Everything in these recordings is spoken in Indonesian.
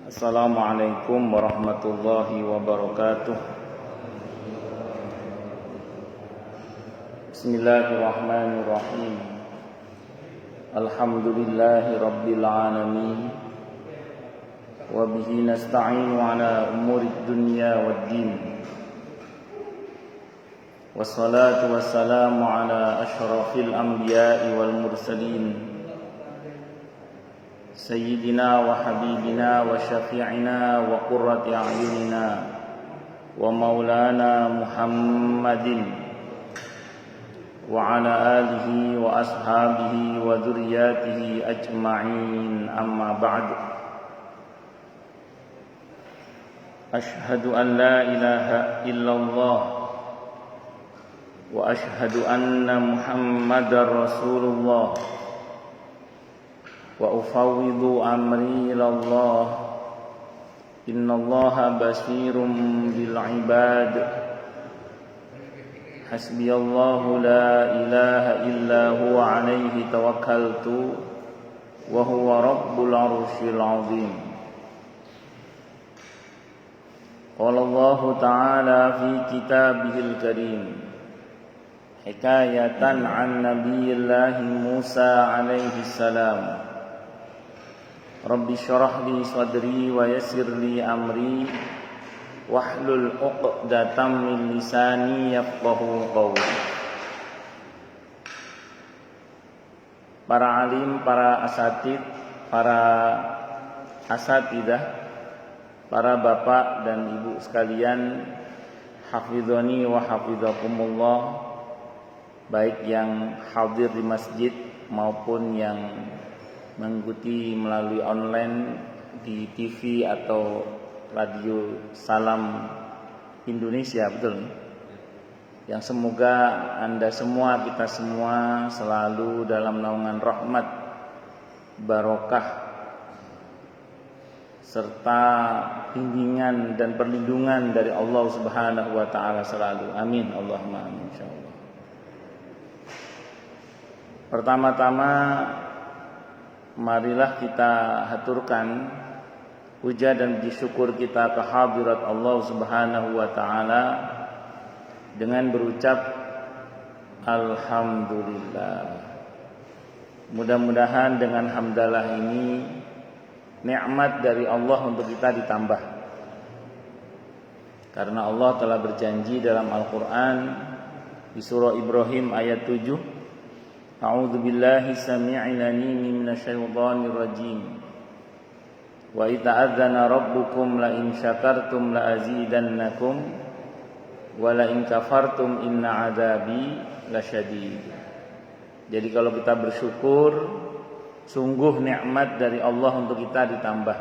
Assalamualaikum warahmatullahi wabarakatuh. Bismillahirrahmanirrahim. Alhamdulillahi rabbil alamin. Wa bihi nasta'inu ala umurid dunya waddin. Wassalatu wassalamu ala ashrafil anbiya'i wal mursalin. Sayyidina wa habibina wa syafi'ina wa qurrati a'yunina wa maulana Muhammadin wa ala alihi wa ashabihi wa dzurriyyatihi ajma'in, amma ba'du. Ashhadu an la ilaha illallah wa ashhadu anna Muhammadar Rasulullah wa ufawwidu amri ilallah. Innallaha basirun bil ibad. Hasbiyallahu la ilaha illa huwa alaihi tawakkaltu wa huwa rabbul arsyil azim. Qala Allah ta'ala fi kitabihil karim hikayatan an nabiyillahi Musa alaihi salam. Rabbi syrah li sadri wa yassir li amri wahlul 'uqdatam min lisani yafqahu qawli. Para alim, para asatid, para asatidah, para bapak dan ibu sekalian, hafizani wa hafizakumullah, baik yang hadir di masjid maupun yang mengikuti melalui online di TV atau radio Salam Indonesia, betul? Yang semoga Anda semua, kita semua selalu dalam naungan rahmat, barokah serta bimbingan dan perlindungan dari Allah Subhanahu wa taala selalu. Amin, Allahumma amin, insyaallah. Pertama-tama marilah kita haturkan puja dan puji syukur kita ke hadirat Allah Subhanahu wa taala dengan berucap alhamdulillah. Mudah-mudahan dengan hamdalah ini nikmat dari Allah untuk kita ditambah. Karena Allah telah berjanji dalam Al-Qur'an di surah Ibrahim ayat 7, A'udzu billahi samii'il 'aliim minasyaitonir rajiim. Wa ita'adzana rabbukum la in syakartum la azidannakum wa la in kafartum inna 'adzabi lasyadid. Jadi kalau kita bersyukur, sungguh nikmat dari Allah untuk kita ditambah.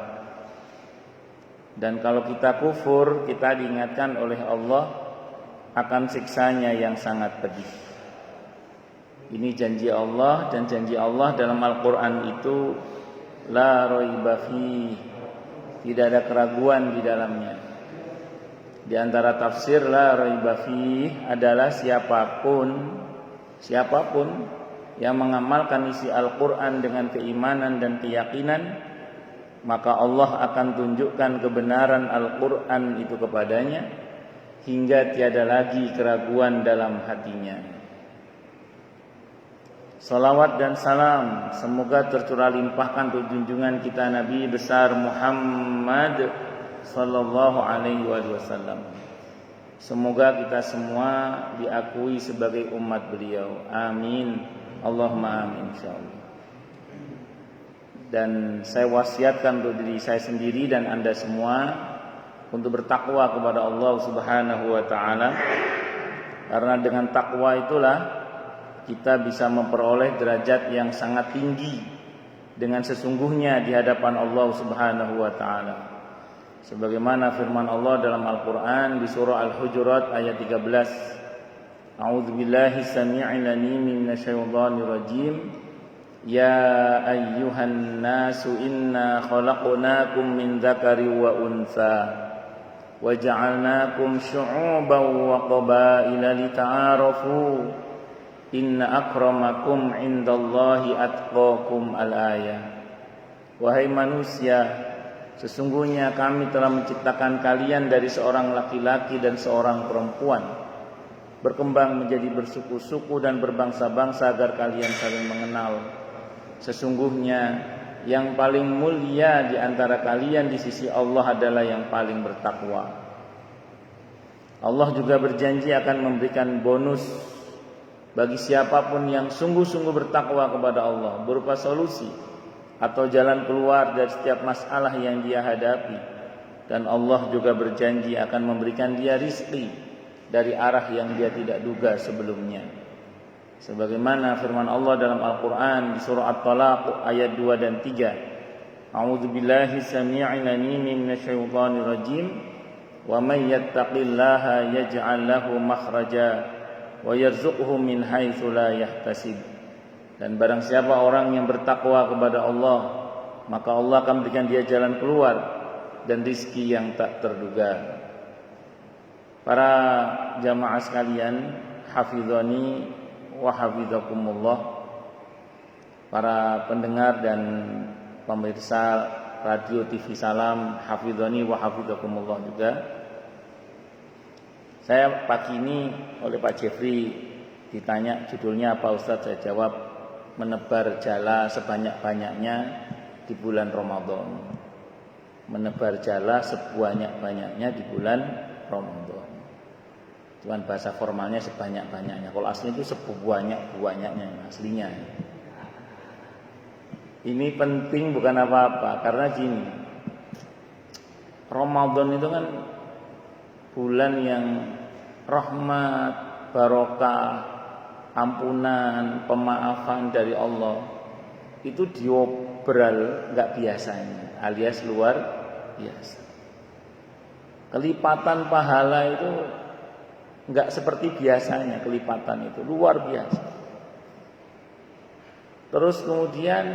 Dan kalau kita kufur, kita diingatkan oleh Allah akan siksanya yang sangat pedih. Ini janji Allah, dan janji Allah dalam Al-Quran itu la raiba fi, tidak ada keraguan di dalamnya. Di antara tafsir la raiba fi adalah siapapun yang mengamalkan isi Al-Quran dengan keimanan dan keyakinan, maka Allah akan tunjukkan kebenaran Al-Quran itu kepadanya hingga tiada lagi keraguan dalam hatinya. Salawat dan salam semoga tercurah limpahkan untuk junjungan kita Nabi besar Muhammad sallallahu alaihi wasallam. Semoga kita semua diakui sebagai umat beliau. Amin, Allahumma amin, insyaallah. Dan saya wasiatkan untuk diri saya sendiri dan Anda semua untuk bertakwa kepada Allah Subhanahu wa taala. Karena dengan takwa itulah kita bisa memperoleh derajat yang sangat tinggi dengan sesungguhnya di hadapan Allah Subhanahu wa taala. Sebagaimana firman Allah dalam Al-Qur'an di surah Al-Hujurat ayat 13. A'udzu billahi samii'il 'aliim minasyaitonir rajim. Ya ayyuhan nasu inna khalaqnakum min dzakarin wa untha wa ja'alnakum syu'uban wa qabaila lita'arafu. Inna akramakum indallahi atqakum al-ayah. Wahai manusia, Sesungguhnya kami telah menciptakan kalian dari seorang laki-laki dan seorang perempuan, berkembang menjadi bersuku-suku dan berbangsa-bangsa agar kalian saling mengenal. Sesungguhnya yang paling mulia di antara kalian di sisi Allah adalah yang paling bertakwa. Allah juga berjanji akan memberikan bonus bagi siapapun yang sungguh-sungguh bertakwa kepada Allah, berupa solusi atau jalan keluar dari setiap masalah yang dia hadapi. Dan Allah juga berjanji akan memberikan dia rizki dari arah yang dia tidak duga sebelumnya. Sebagaimana firman Allah dalam Al-Quran di surah At-Talaq ayat 2 dan 3. A'udzubillahi samii'il 'aliim minasyaitonir rajim. Wa may yattaqillaha yaj'al lahu makhraja wa yarzuqhu min haitsu la yahtasib. Dan barang siapa orang yang bertakwa kepada Allah, maka Allah akan berikan dia jalan keluar dan rizki yang tak terduga. Para jamaah sekalian, hafizani wa hafizakumullah, para pendengar dan pemirsa radio TV Salam, hafizani wa hafizakumullah juga. Saya pagi ini oleh Pak Jeffrey ditanya judulnya apa Ustaz, saya jawab menebar jala sebanyak-banyaknya di bulan Ramadan. Menebar jala sebanyak-banyaknya di bulan Ramadan. Cuman bahasa formalnya sebanyak-banyaknya. Kalau aslinya itu sebanyak-banyaknya aslinya. Ini penting bukan apa-apa karena gini. Ramadan itu kan bulan yang rahmat, barokah, ampunan, pemaafan dari Allah. Itu diobral enggak biasanya, alias luar biasa. Kelipatan pahala itu enggak seperti biasanya, kelipatan itu luar biasa. Terus kemudian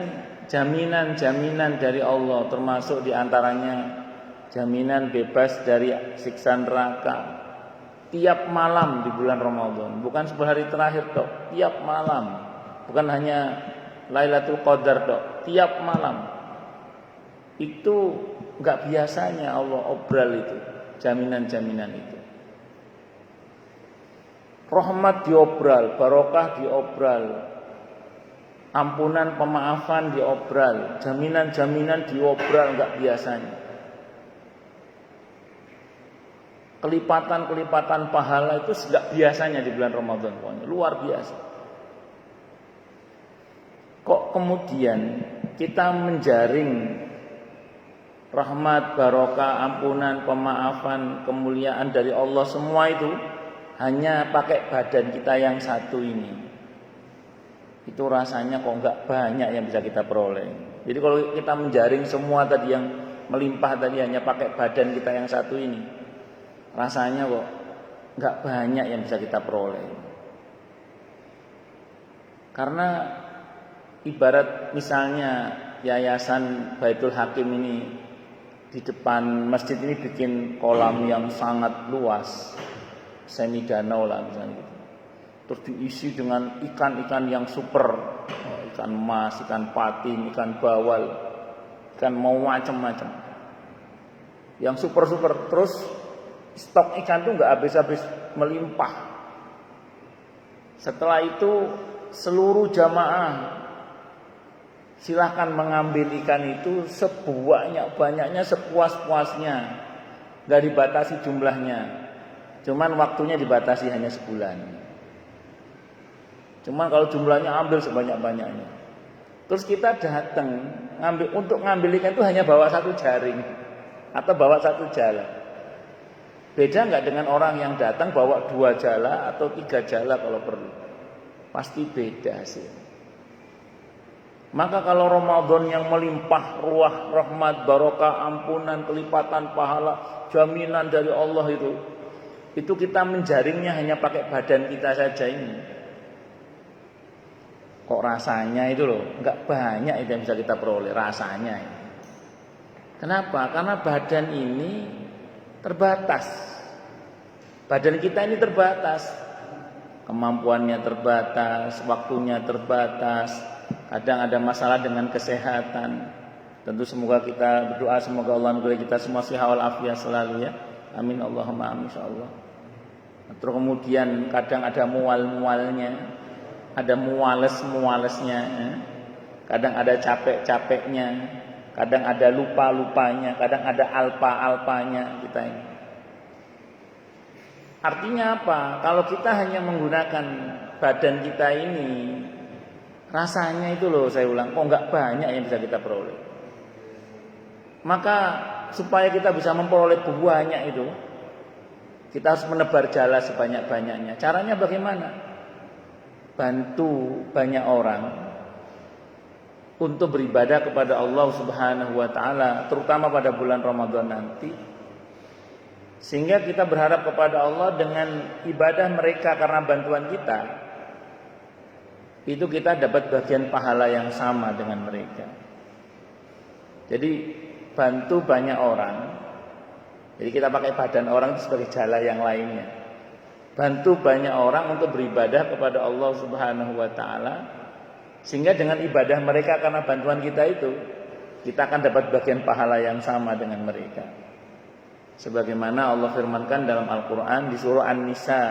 jaminan-jaminan dari Allah, termasuk diantaranya jaminan bebas dari siksa neraka tiap malam di bulan Ramadan. Bukan 10 hari terakhir dok, tiap malam. Bukan hanya Lailatul Qadar dok, tiap malam. Itu enggak biasanya Allah obral itu, jaminan-jaminan itu. Rahmat diobral, barokah diobral, ampunan pemaafan diobral, jaminan-jaminan diobral enggak biasanya. Kelipatan-kelipatan pahala itu enggak biasanya di bulan Ramadan, pokoknya luar biasa. Kok kemudian kita menjaring rahmat, barokah, ampunan, pemaafan, kemuliaan dari Allah semua itu hanya pakai badan kita yang satu ini? Itu rasanya kok enggak banyak yang bisa kita peroleh. Jadi kalau kita menjaring semua tadi yang melimpah tadi hanya pakai badan kita yang satu ini, rasanya kok enggak banyak yang bisa kita peroleh. Karena ibarat misalnya Yayasan Baitul Hakim ini di depan masjid ini bikin kolam yang sangat luas, semi danau lah misalnya gitu. Terus diisi dengan ikan-ikan yang super, ikan mas, ikan patin, ikan bawal, ikan mau macam-macam, yang super-super. Terus stok ikan tuh nggak habis-habis, melimpah. Setelah itu seluruh jamaah silahkan mengambil ikan itu sebanyak-banyaknya, sepuas-puasnya, nggak dibatasi jumlahnya. Cuman waktunya dibatasi hanya sebulan. Cuman kalau jumlahnya ambil sebanyak-banyaknya. Terus kita datang untuk ngambil ikan itu hanya bawa satu jaring atau bawa satu jala. Beda nggak dengan orang yang datang bawa 2 jala atau 3 jala kalau perlu? Pasti beda sih. Maka kalau Ramadan yang melimpah ruah, rahmat, barokah, ampunan, kelipatan pahala, jaminan dari Allah itu kita menjaringnya hanya pakai badan kita saja ini. Kok rasanya itu loh, enggak banyak itu yang bisa kita peroleh rasanya. Kenapa? Karena badan ini terbatas. Badan kita ini terbatas. Kemampuannya terbatas, waktunya terbatas. Kadang ada masalah dengan kesehatan. Tentu semoga kita berdoa semoga Allah memberi kita semua sehat wal afiat selalu ya. Amin Allahumma amin insyaallah. Terus kemudian kadang ada mual-mualnya, ada muales-mualesnya, kadang ada capek-capeknya, kadang ada lupa-lupanya, kadang ada alpa-alpanya kita ini. Artinya apa? Kalau kita hanya menggunakan badan kita ini, rasanya itu loh saya ulang, kok nggak banyak yang bisa kita peroleh. Maka supaya kita bisa memperoleh banyak itu, kita harus menebar jala sebanyak-banyaknya. Caranya bagaimana? Bantu banyak orang untuk beribadah kepada Allah Subhanahu wa taala, terutama pada bulan Ramadan nanti. Sehingga kita berharap kepada Allah dengan ibadah mereka karena bantuan kita, itu kita dapat bagian pahala yang sama dengan mereka. Jadi bantu banyak orang. Jadi kita pakai badan orang itu sebagai jala yang lainnya. Bantu banyak orang untuk beribadah kepada Allah Subhanahu wa taala, sehingga dengan ibadah mereka karena bantuan kita itu, kita akan dapat bagian pahala yang sama dengan mereka. Sebagaimana Allah firmankan dalam Al-Quran di surah An-Nisa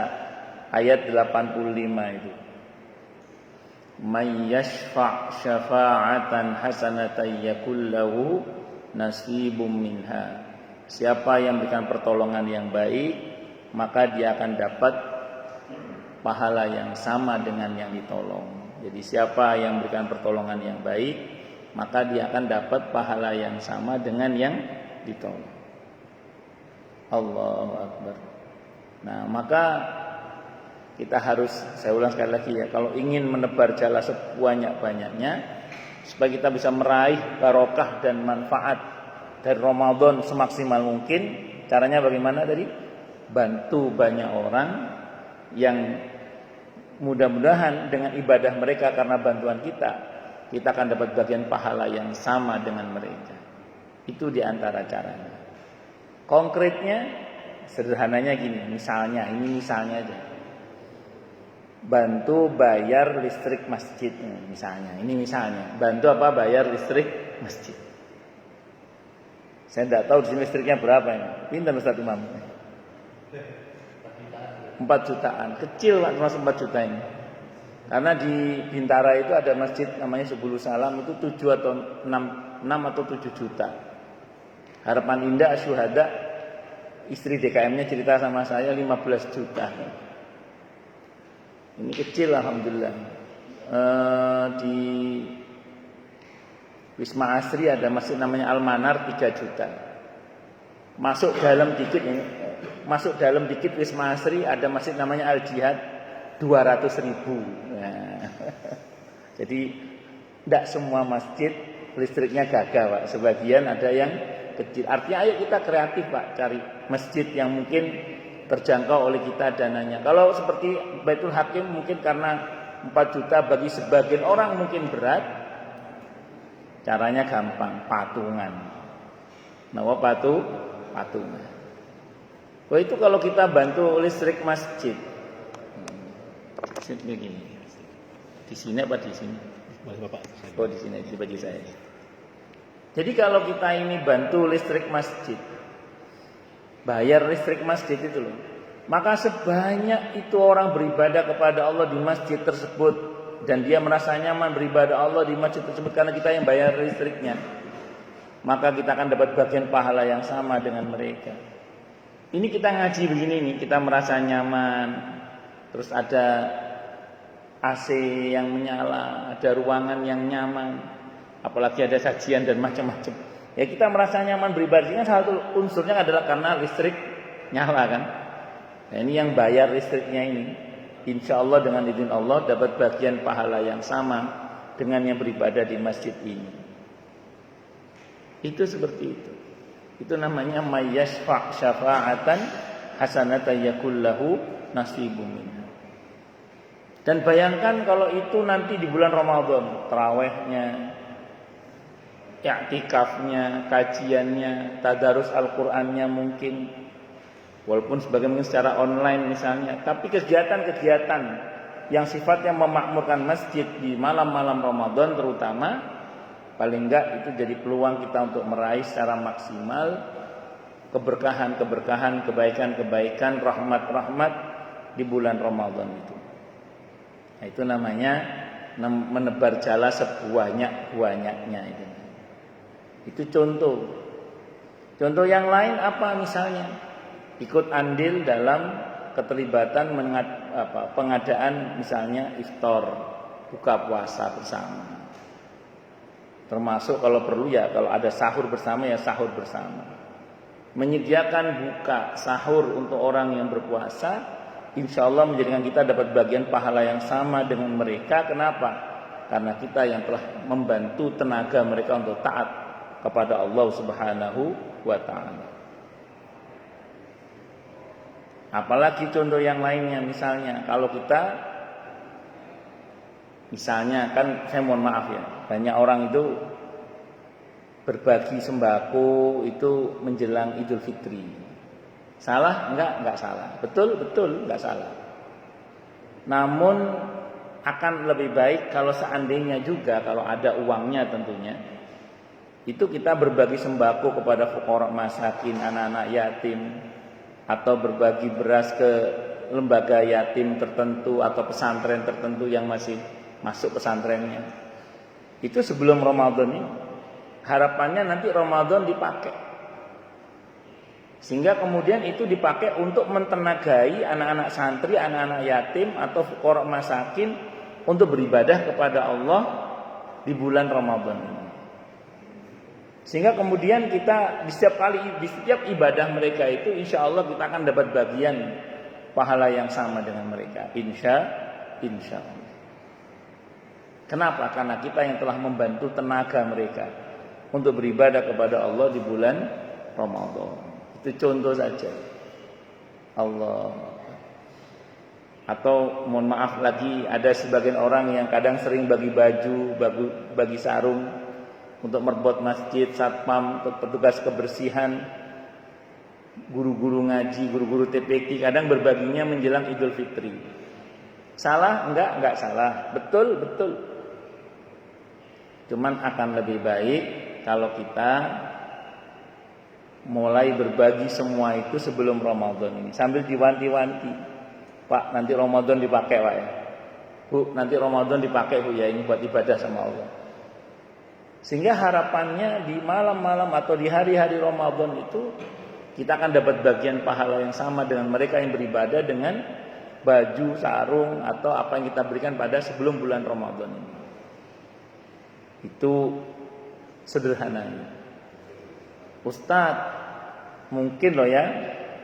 ayat 85 itu, may yashfa' syafa'atan hasanatan yakul lahu nasibum minha. Siapa yang berikan pertolongan yang baik, maka dia akan dapat pahala yang sama dengan yang ditolong. Jadi siapa yang berikan pertolongan yang baik, maka dia akan dapat pahala yang sama dengan yang ditolong. Allahu Akbar. Nah, maka kita harus, saya ulang sekali lagi ya, kalau ingin menebar jala sebanyak-banyaknya supaya kita bisa meraih barokah dan manfaat dari Ramadan semaksimal mungkin, caranya bagaimana tadi? Bantu banyak orang yang mudah-mudahan dengan ibadah mereka karena bantuan kita akan dapat bagian pahala yang sama dengan mereka. Itu diantara caranya. Konkretnya, sederhananya gini, misalnya aja. Bantu bayar listrik masjid, misalnya. Bantu apa? Bayar listrik masjid. Saya tidak tahu di sini listriknya berapa ini. Pintar Ustaz Imam. 4 jutaan. Kecil Pak, termasuk 4 juta ini. Karena di Bintara itu ada masjid namanya Subul Salam, itu 7 atau 6 atau 7 juta. Harapan Indah Syuhada, istri DKM-nya cerita sama saya 15 juta. Ini kecil alhamdulillah. Di Wisma Asri ada masjid namanya Al-Manar 3 juta. Masuk dalam dikit Wisma Asri ada masjid namanya Al-Jihad 200.000. Nah, jadi tidak semua masjid listriknya gagah Pak. Sebagian ada yang kecil. Artinya ayo kita kreatif Pak, cari masjid yang mungkin terjangkau oleh kita dananya. Kalau seperti Baitul Hakim mungkin karena 4 juta bagi sebagian orang mungkin berat. Caranya gampang, patungan. Nah, patungan. Oh, itu kalau kita bantu listrik masjid. Begini. Di sini apa di sini? Oh, di sini di bagi saya. Jadi kalau kita ini bantu listrik masjid, bayar listrik masjid itu loh, maka sebanyak itu orang beribadah kepada Allah di masjid tersebut dan dia merasa nyaman beribadah Allah di masjid tersebut karena kita yang bayar listriknya, maka kita akan dapat bagian pahala yang sama dengan mereka. Ini kita ngaji begini nih, kita merasa nyaman, terus ada AC yang menyala, ada ruangan yang nyaman, apalagi ada sajian dan macam-macam. Ya kita merasa nyaman beribadah, kan salah satu unsurnya adalah karena listrik nyala kan. Nah, ini yang bayar listriknya ini, insya Allah dengan izin Allah dapat bagian pahala yang sama dengan yang beribadah di masjid ini. Itu seperti itu. Itu namanya mayyashfa' syafa'atan hasanatan yakul lahu nasibum minha. Dan bayangkan kalau itu nanti di bulan Ramadan, tarawihnya, i'tikafnya, kajiannya, tadarus Al-Qur'annya mungkin, walaupun sebagian mungkin secara online misalnya, tapi kegiatan-kegiatan yang sifatnya memakmurkan masjid di malam-malam Ramadan terutama, Paling enggak itu jadi peluang kita untuk meraih secara maksimal keberkahan-keberkahan, kebaikan-kebaikan, rahmat-rahmat di bulan Ramadan itu. Nah, itu namanya menebar jala sebanyak-banyaknya itu. Itu contoh. Contoh yang lain apa misalnya? Ikut andil dalam keterlibatan pengadaan misalnya iftar, buka puasa bersama. Termasuk kalau perlu ya kalau ada sahur bersama ya sahur bersama. Menyediakan buka sahur untuk orang yang berpuasa, insya Allah menjadikan kita dapat bagian pahala yang sama dengan mereka. Kenapa? Karena kita yang telah membantu tenaga mereka untuk taat kepada Allah Subhanahu wa ta'ala. Apalagi contoh yang lainnya, misalnya kalau kita misalnya kan saya mohon maaf ya, banyak orang itu berbagi sembako itu menjelang Idul Fitri. Salah? Enggak salah. Betul, enggak salah. Namun akan lebih baik kalau seandainya juga kalau ada uangnya tentunya, itu kita berbagi sembako kepada fuqara masakin, anak-anak yatim, atau berbagi beras ke lembaga yatim tertentu atau pesantren tertentu yang masih masuk pesantrennya. Itu sebelum Ramadan ini. Harapannya nanti Ramadan dipakai. Sehingga kemudian itu dipakai untuk mentenagai anak-anak santri, anak-anak yatim atau fuqara masakin untuk beribadah kepada Allah di bulan Ramadan ini. Sehingga kemudian kita di setiap ibadah mereka itu insya Allah kita akan dapat bagian pahala yang sama dengan mereka. Insya Allah. Kenapa? Karena kita yang telah membantu tenaga mereka untuk beribadah kepada Allah di bulan Ramadan. Itu contoh saja. Allah. Atau mohon maaf lagi, ada sebagian orang yang kadang sering bagi baju, bagi sarung untuk merbot masjid, satpam, petugas kebersihan, guru-guru ngaji, guru-guru TPQ, kadang berbaginya menjelang Idul Fitri. Salah? Enggak salah. Betul. Cuman akan lebih baik kalau kita mulai berbagi semua itu sebelum Ramadan ini, sambil diwanti-wanti. Pak, nanti Ramadan dipakai Pak ya. Bu, nanti Ramadan dipakai Bu ya, ini buat ibadah sama Allah. Sehingga harapannya di malam-malam atau di hari-hari Ramadan itu kita akan dapat bagian pahala yang sama dengan mereka yang beribadah dengan baju, sarung atau apa yang kita berikan pada sebelum bulan Ramadan ini. Itu sederhananya. Ustadz, mungkin loh ya,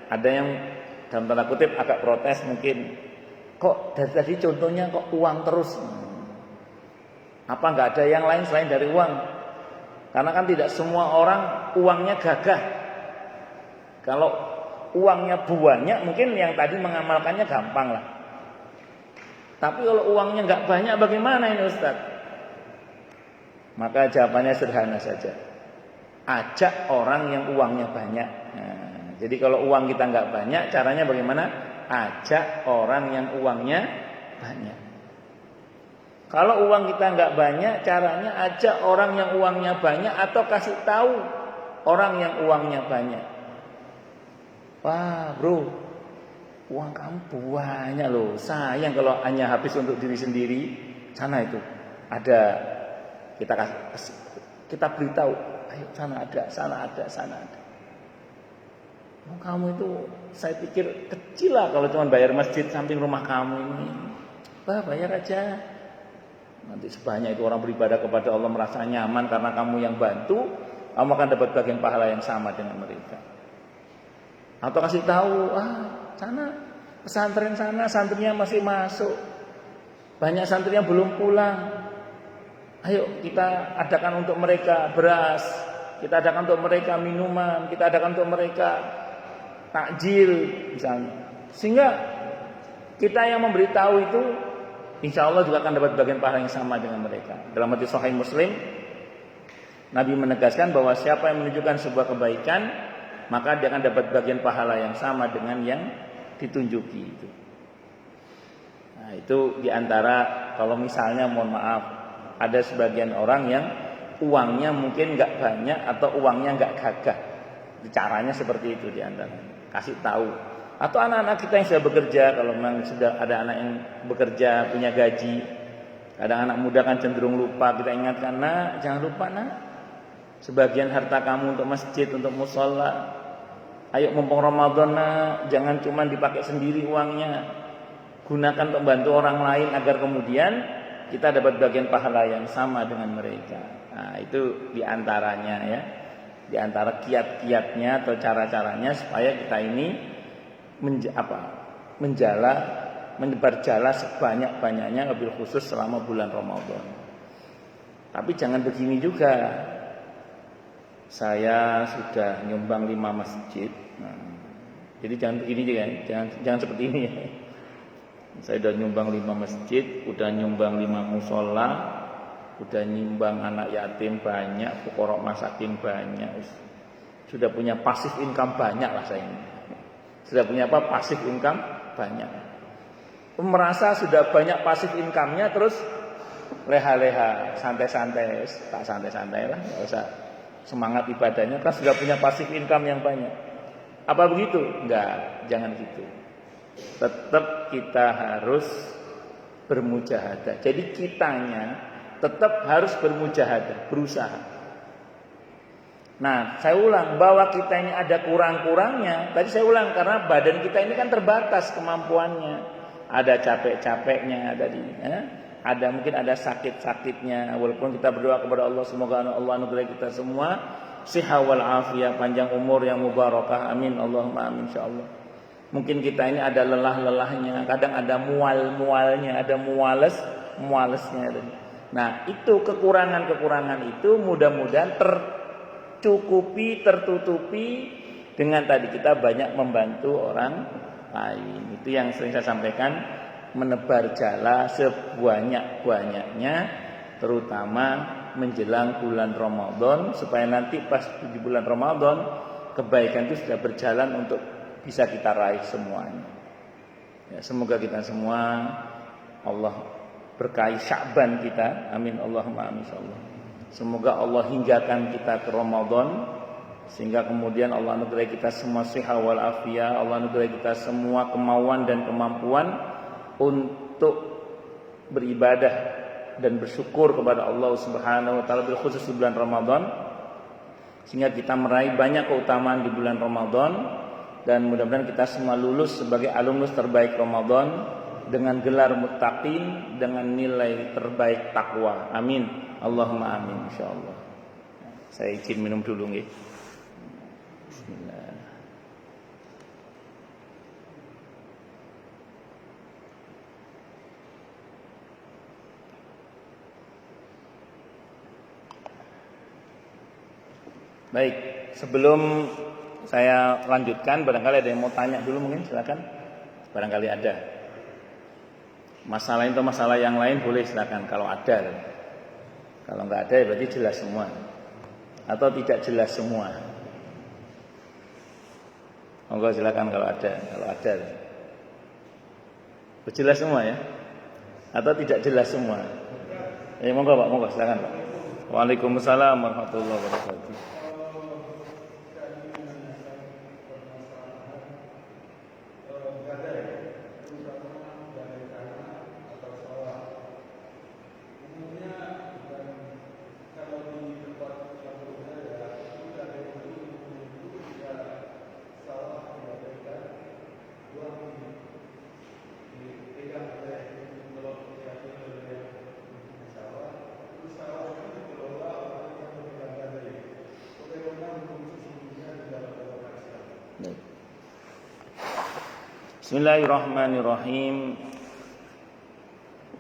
ada yang dalam tanda kutip agak protes mungkin. Kok dari tadi contohnya kok uang terus? Apa nggak ada yang lain selain dari uang? Karena kan tidak semua orang uangnya gagah. Kalau uangnya banyak, mungkin yang tadi mengamalkannya gampang lah. Tapi kalau uangnya nggak banyak, bagaimana ini Ustadz? Maka jawabannya sederhana saja. Ajak orang yang uangnya banyak. Nah, jadi kalau uang kita nggak banyak, caranya bagaimana? Ajak orang yang uangnya banyak. Kalau uang kita nggak banyak, caranya ajak orang yang uangnya banyak atau kasih tahu orang yang uangnya banyak. Wah bro, uang kamu banyak loh. Sayang kalau hanya habis untuk diri sendiri. Sana itu ada, kita beritahu, ayo sana ada. Oh, kamu itu saya pikir kecil lah kalau cuma bayar masjid samping rumah kamu ini. Bah, bayar aja. Nanti sebanyak itu orang beribadah kepada Allah merasa nyaman karena kamu yang bantu, kamu akan dapat bagian pahala yang sama dengan mereka. Atau kasih tahu, sana pesantren sana santrinya masih masuk, banyak santrinya belum pulang. Ayo kita adakan untuk mereka beras, kita adakan untuk mereka minuman, kita adakan untuk mereka takjil misalnya. Sehingga kita yang memberitahu itu insya Allah juga akan dapat bagian pahala yang sama dengan mereka. Dalam hadis Sahih Muslim, Nabi menegaskan bahwa siapa yang menunjukkan sebuah kebaikan, maka dia akan dapat bagian pahala yang sama dengan yang ditunjuki itu. Nah, itu diantara kalau misalnya mohon maaf ada sebagian orang yang uangnya mungkin nggak banyak atau uangnya nggak gagah. Caranya seperti itu diantara. Kasih tahu. Atau anak-anak kita yang sudah bekerja, kalau memang sudah ada anak yang bekerja punya gaji, kadang anak muda kan cenderung lupa, kita ingatkan, nak jangan lupa nak, sebagian harta kamu untuk masjid, untuk musola. Ayo mumpung Ramadan nak, jangan cuma dipakai sendiri uangnya, gunakan untuk bantu orang lain agar kemudian kita dapat bagian pahala yang sama dengan mereka. Nah itu diantaranya ya, diantara kiat-kiatnya atau cara-caranya supaya kita ini menyebar jala sebanyak-banyaknya, lebih khusus selama bulan Ramadan. Tapi jangan begini juga. Saya sudah nyumbang 5 masjid. Nah, jadi jangan begini juga, jangan seperti ini ya. Saya udah nyumbang 5 masjid, udah nyumbang 5 musola, udah nyumbang anak yatim banyak, fuqara masakin banyak. Sudah punya pasif income banyak lah saya ini. Sudah punya apa? Pasif income banyak. Merasa sudah banyak pasif income-nya, terus leha-leha, santai-santai, tak santai-santai lah, nggak usah semangat ibadahnya, kan sudah punya pasif income yang banyak. Apa begitu? Enggak, jangan gitu. Tetap kita harus bermujahadah. Jadi kitanya tetap harus bermujahadah, berusaha. Nah, saya ulang, bahwa kita ini ada kurang-kurangnya. Tadi saya ulang karena badan kita ini kan terbatas kemampuannya. Ada capek-capeknya, ada mungkin ada sakit-sakitnya. Walaupun kita berdoa kepada Allah, semoga Allah anugerah kita semua siha wal afiyah, panjang umur yang mubarakah. Amin, Allahumma amin insyaallah. Mungkin kita ini ada lelah-lelahnya, kadang ada mual-mualnya, ada mualesnya. Nah, itu kekurangan-kekurangan itu mudah-mudahan tertutupi dengan tadi kita banyak membantu orang lain. Itu yang sering saya sampaikan, menebar jala sebanyak-banyaknya, terutama menjelang bulan Ramadan, supaya nanti pas di bulan Ramadan kebaikan itu sudah berjalan untuk bisa kita raih semuanya. Ya, semoga kita semua Allah berkahi Sya'ban kita. Amin Allahumma amin insyaallah. Semoga Allah hinggakan kita ke Ramadan, sehingga kemudian Allah anugerai kita semua siha wal afiyah, Allah anugerai kita semua kemauan dan kemampuan untuk beribadah dan bersyukur kepada Allah Subhanahu wa taala, khusus di bulan Ramadan, sehingga kita meraih banyak keutamaan di bulan Ramadan, dan mudah-mudahan kita semua lulus sebagai alumnus terbaik Ramadan dengan gelar muttaqin, dengan nilai terbaik takwa. Amin. Allahumma amin insyaallah. Saya izin minum dulu nggih. Bismillah. Baik, sebelum saya lanjutkan, barangkali ada yang mau tanya dulu, mungkin silakan. Barangkali ada. Masalah itu masalah yang lain boleh silakan kalau ada. Kalau enggak ada berarti jelas semua. Atau tidak jelas semua. Monggo silakan kalau ada. Jelas semua ya? Atau tidak jelas semua? Monggo Pak, monggo silakan Pak. Waalaikumsalam warahmatullahi wabarakatuh. Bismillahirrahmanirrahim.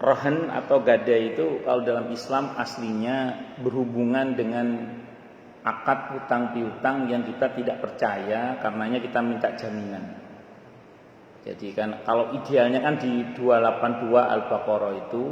Rahan atau gadai itu kalau dalam Islam aslinya berhubungan dengan akad hutang piutang yang kita tidak percaya, karenanya kita minta jaminan. Jadi kan kalau idealnya kan di 282 Al-Baqarah itu